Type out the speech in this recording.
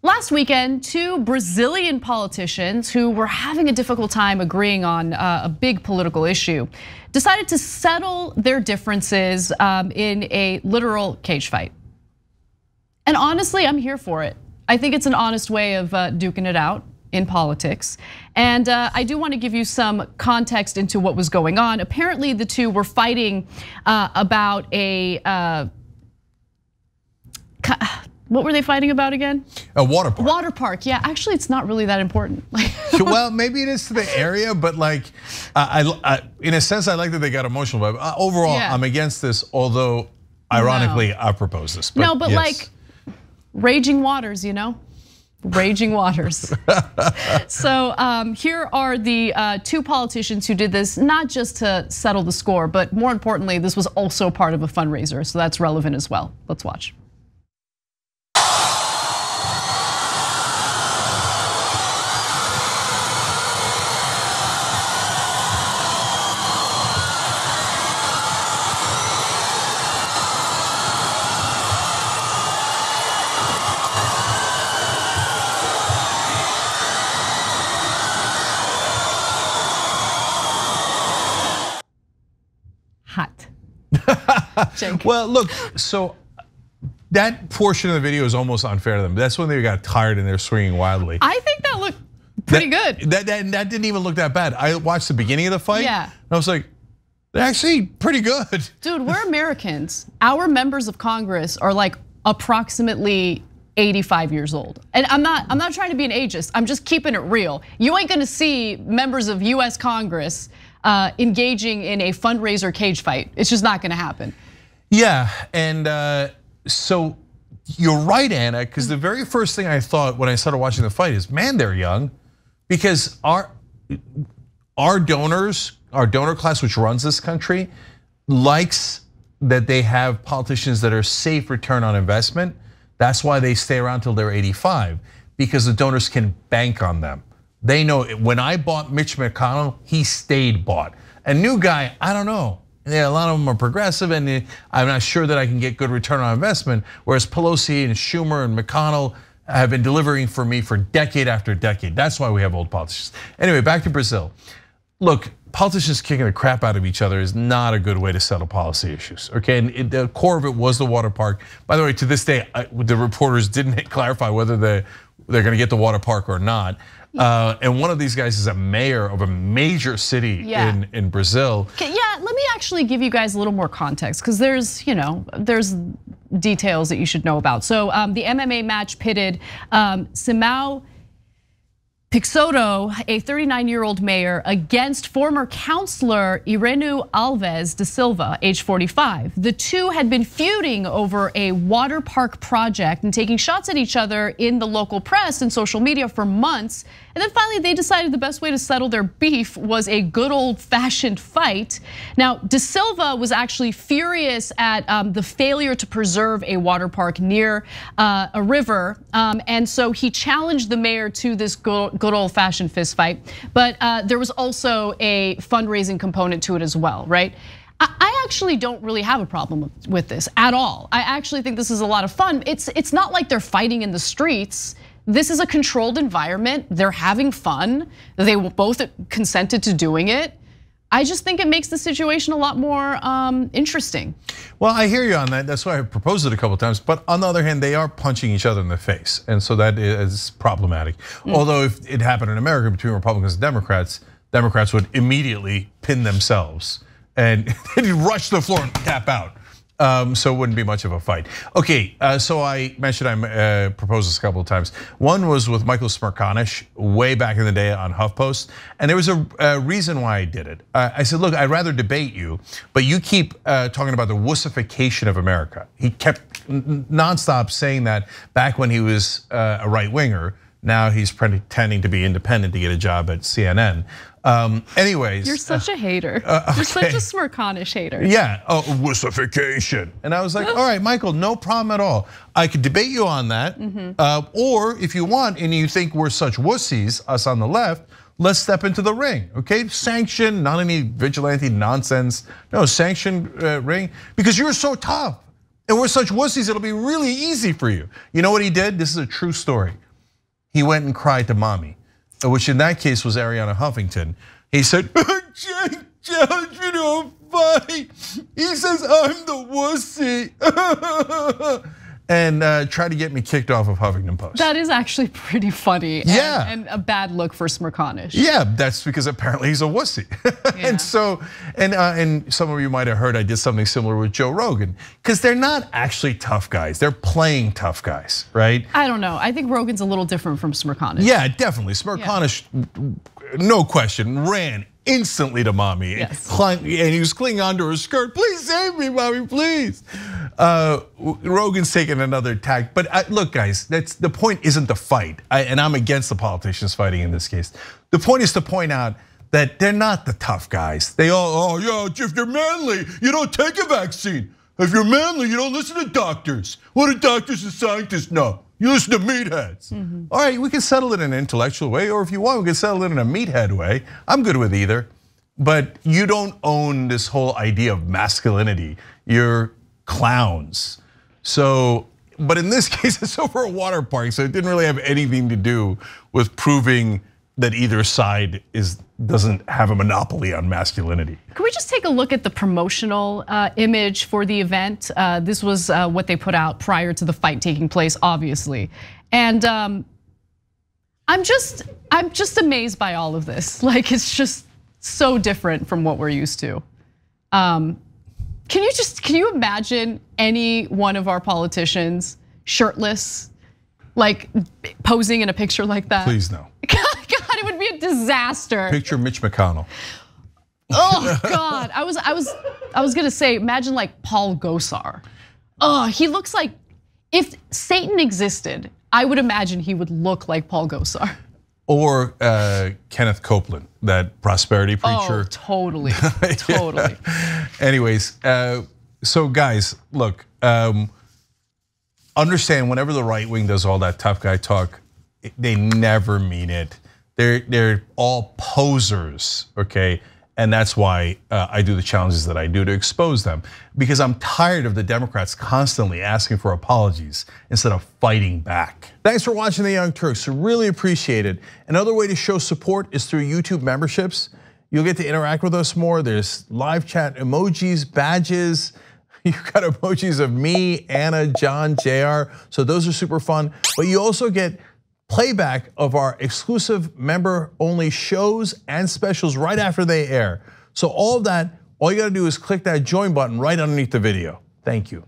Last weekend, two Brazilian politicians who were having a difficult time agreeing on a big political issue decided to settle their differences in a literal cage fight. And honestly, I'm here for it. I think it's an honest way of duking it out in politics. And I do want to give you some context into what was going on. Apparently, the two were fighting about a what were they fighting about again? A water park. Water park, yeah. Actually, it's not really that important. Well, maybe it is to the area, but like, in a sense, I like that they got emotional. But overall, yeah. I'm against this. Although, ironically, I proposed this. But yes. Like, raging waters, you know, raging waters. So here are the two politicians who did this, not just to settle the score, but more importantly, this was also part of a fundraiser. So that's relevant as well. Let's watch. Hot. Well, look, so that portion of the video is almost unfair to them. That's when they got tired and they're swinging wildly. I think that looked pretty good. That didn't even look that bad. I watched the beginning of the fight. Yeah. And I was like, they're actually pretty good. Dude, we're Americans. Our members of Congress are like approximately 85 years old. And I'm not trying to be an ageist. I'm just keeping it real. You ain't gonna see members of US Congress engaging in a fundraiser cage fight. It's just not gonna happen. Yeah, and so you're right, Anna, because the very first thing I thought when I started watching the fight is, man, they're young. Because our donors, our donor class, which runs this country, likes that they have politicians that are safe return on investment. That's why they stay around till they're 85, because the donors can bank on them. They know when I bought Mitch McConnell, he stayed bought. A new guy, I don't know. A lot of them are progressive, and I'm not sure that I can get good return on investment. Whereas Pelosi and Schumer and McConnell have been delivering for me for decade after decade. That's why we have old politicians. Anyway, back to Brazil. Look, politicians kicking the crap out of each other is not a good way to settle policy issues, okay? And the core of it was the water park. By the way, to this day, the reporters didn't clarify whether they're gonna get the water park or not. And one of these guys is a mayor of a major city in Brazil. Yeah, let me actually give you guys a little more context, because there's details that you should know about. So the MMA match pitted Simão Peixoto, a 39-year-old mayor, against former councilor Ireno Alves da Silva, age 45. The two had been feuding over a water park project and taking shots at each other in the local press and social media for months. And then finally, they decided the best way to settle their beef was a good old-fashioned fight. Now, da Silva was actually furious at the failure to preserve a water park near a river, and so he challenged the mayor to this good old-fashioned fist fight. But there was also a fundraising component to it as well, right? I actually don't really have a problem with this at all. I actually think this is a lot of fun. It's not like they're fighting in the streets. This is a controlled environment. They're having fun. They both consented to doing it. I just think it makes the situation a lot more interesting. Well, I hear you on that. That's why I proposed it a couple of times. But on the other hand, they are punching each other in the face. And so that is problematic. Although if it happened in America between Republicans and Democrats would immediately pin themselves and rush the floor and tap out. So it wouldn't be much of a fight. Okay, so I mentioned I proposed this a couple of times. One was with Michael Smerconish way back in the day on HuffPost, and there was a reason why I did it. I said, look, I'd rather debate you, but you keep talking about the wussification of America. He kept nonstop saying that back when he was a right winger. Now he's pretending to be independent to get a job at CNN. Anyways. You're such a hater. You're such a Smerconish hater. Yeah, wussification. And I was like, all right, Michael, no problem at all. I could debate you on that. Or if you want, and you think we're such wussies, us on the left, let's step into the ring, okay? Sanction, not any vigilante nonsense. No, sanction ring, because you're so tough. And we're such wussies, it'll be really easy for you. You know what he did? This is a true story. he went and cried to mommy, which in that case was Ariana Huffington. He said, Jake challenged me to a fight. He says I'm the wussy. And tried to get me kicked off of Huffington Post. That is actually pretty funny. Yeah. And a bad look for Smirkanish. Yeah, that's because apparently he's a wussy. Yeah. And so, and some of you might have heard I did something similar with Joe Rogan, because they're not actually tough guys. They're playing tough guys, right? I don't know. I think Rogan's a little different from Smirkanish. Yeah, definitely. Smirkanish, no question, ran instantly to mommy. Yes. And he was clinging onto her skirt. Please save me, mommy, please. Rogan's taking another tack. But look, guys, the point isn't the fight. And I'm against the politicians fighting in this case. The point is to point out that they're not the tough guys. They all, oh yeah, if you're manly, you don't take a vaccine. If you're manly, you don't listen to doctors. What do doctors and scientists know? You listen to meatheads. All right, we can settle it in an intellectual way, or if you want, we can settle it in a meathead way. I'm good with either. But you don't own this whole idea of masculinity. You're clowns. So, but in this case, it's over a water park, so it didn't really have anything to do with proving that either side doesn't have a monopoly on masculinity. Can we just take a look at the promotional image for the event? This was what they put out prior to the fight taking place, obviously. And I'm just amazed by all of this. Like, it's just so different from what we're used to. Can you imagine any one of our politicians shirtless, like posing in a picture like that? Please no. God, it would be a disaster. Picture Mitch McConnell. Oh God, I was gonna say, imagine like Paul Gosar. Oh, he looks like, if Satan existed, I would imagine he would look like Paul Gosar. Or Kenneth Copeland, that prosperity preacher. Oh, totally, totally. Anyways, so guys, look, understand whenever the right wing does all that tough guy talk, they never mean it. They're all posers, okay? And that's why I do the challenges that I do to expose them, because I'm tired of the Democrats constantly asking for apologies instead of fighting back. Thanks for watching The Young Turks, really appreciate it. Another way to show support is through YouTube memberships. You'll get to interact with us more. There's live chat emojis, badges. You've got emojis of me, Anna, John, JR. So those are super fun. But you also get playback of our exclusive member-only shows and specials right after they air. So all of that, all you gotta do is click that join button right underneath the video. Thank you.